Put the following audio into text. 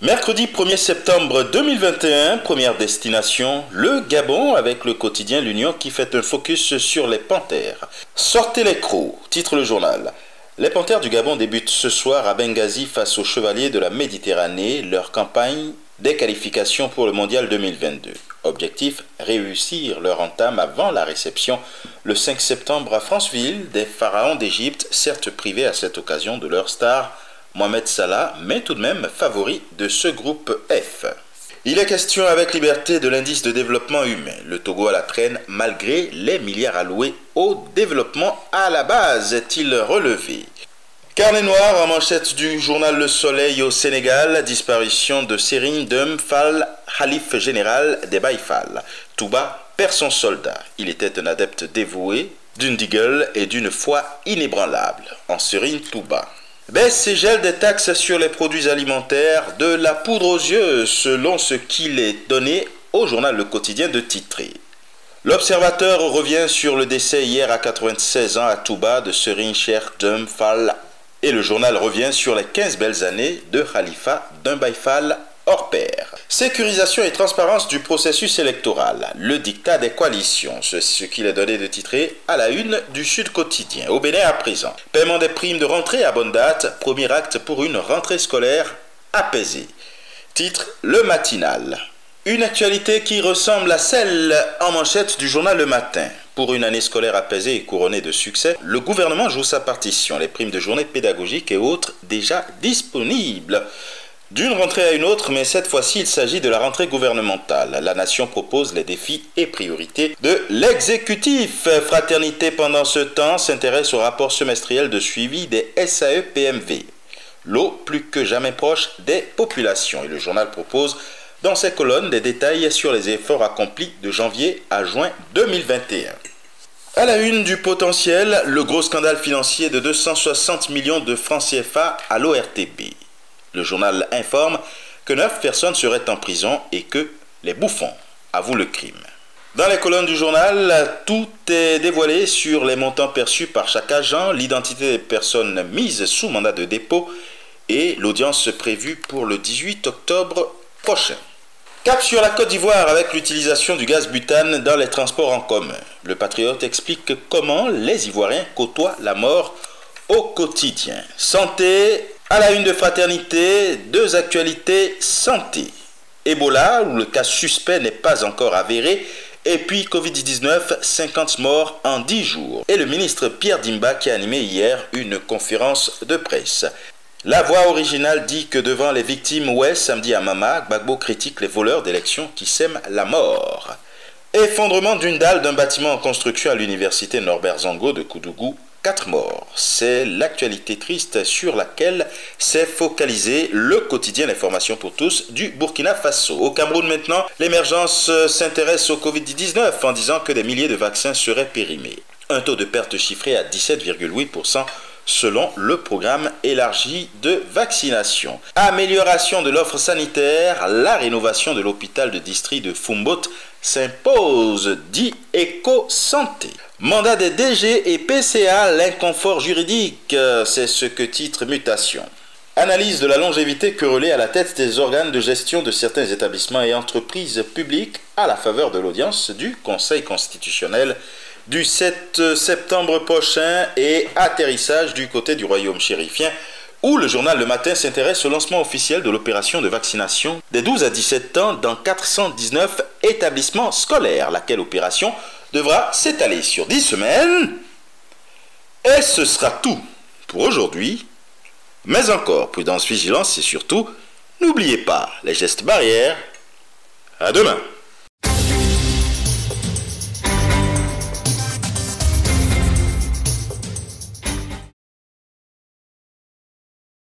Mercredi 1er septembre 2021, première destination, le Gabon avec le quotidien L'Union qui fait un focus sur les Panthères. Sortez les crocs, titre le journal. Les Panthères du Gabon débutent ce soir à Benghazi face aux Chevaliers de la Méditerranée, leur campagne des qualifications pour le Mondial 2022. Objectif, réussir leur entame avant la réception le 5 septembre à Franceville des Pharaons d'Égypte, certes privés à cette occasion de leur star Mohamed Salah, mais tout de même favori de ce groupe F. Il est question avec liberté de l'indice de développement humain. Le Togo à la traîne malgré les milliards alloués au développement à la base, est-il relevé. Carnet noir en manchette du journal Le Soleil au Sénégal, disparition de Serigne Deme Fall, Khalife général des Baye Fall. Touba perd son soldat. Il était un adepte dévoué, d'une digueule et d'une foi inébranlable. En Serigne Touba. Baisse et gel des taxes sur les produits alimentaires, de la poudre aux yeux, selon ce qu'il est donné au journal Le Quotidien de titrer. L'Observateur revient sur le décès hier à 96 ans à Touba de Serigne Cheikh Deme Fall et le journal revient sur les 15 belles années de Khalifa d'un Baye Fall hors pair. Sécurisation et transparence du processus électoral, le dictat des coalitions, c'est ce qu'il est donné de titrer à la une du Sud Quotidien. Au Bénin à présent, paiement des primes de rentrée à bonne date, premier acte pour une rentrée scolaire apaisée. Titre Le Matinal. Une actualité qui ressemble à celle en manchette du journal Le Matin. Pour une année scolaire apaisée et couronnée de succès, le gouvernement joue sa partition, les primes de journée pédagogiques et autres déjà disponibles. D'une rentrée à une autre, mais cette fois-ci, il s'agit de la rentrée gouvernementale. La nation propose les défis et priorités de l'exécutif. Fraternité, pendant ce temps, s'intéresse au rapport semestriel de suivi des SAE-PMV. L'eau plus que jamais proche des populations. Et le journal propose dans ses colonnes des détails sur les efforts accomplis de janvier à juin 2021. À la une du potentiel, le gros scandale financier de 260 millions de francs CFA à l'ORTP. Le journal informe que 9 personnes seraient en prison et que les bouffons avouent le crime. Dans les colonnes du journal, tout est dévoilé sur les montants perçus par chaque agent, l'identité des personnes mises sous mandat de dépôt et l'audience prévue pour le 18 octobre prochain. Cap sur la Côte d'Ivoire avec l'utilisation du gaz butane dans les transports en commun. Le Patriote explique comment les Ivoiriens côtoient la mort au quotidien. Santé. À la une de Fraternité, deux actualités santé. Ebola, où le cas suspect n'est pas encore avéré, et puis Covid-19, 50 morts en 10 jours. Et le ministre Pierre Dimba qui a animé hier une conférence de presse. La voix originale dit que devant les victimes, ouais, samedi à Mama, Gbagbo critique les voleurs d'élections qui sèment la mort. Effondrement d'une dalle d'un bâtiment en construction à l'université Norbert Zongo de Koudougou. 4 morts. C'est l'actualité triste sur laquelle s'est focalisé le quotidien d'information pour tous du Burkina Faso. Au Cameroun maintenant, l'émergence s'intéresse au Covid-19 en disant que des milliers de vaccins seraient périmés. Un taux de perte chiffré à 17,8% selon le programme élargi de vaccination. Amélioration de l'offre sanitaire, la rénovation de l'hôpital de district de Foumbot s'impose, dit Éco-Santé. Mandat des DG et PCA, l'inconfort juridique, c'est ce que titre Mutation. Analyse de la longévité querellée à la tête des organes de gestion de certains établissements et entreprises publiques à la faveur de l'audience du Conseil constitutionnel du 7 septembre prochain et atterrissage du côté du royaume chérifien où le journal Le Matin s'intéresse au lancement officiel de l'opération de vaccination des 12 à 17 ans dans 419 établissements scolaires, laquelle opération devra s'étaler sur 10 semaines. Et ce sera tout pour aujourd'hui. Mais encore, prudence, vigilance et surtout, n'oubliez pas les gestes barrières. À demain.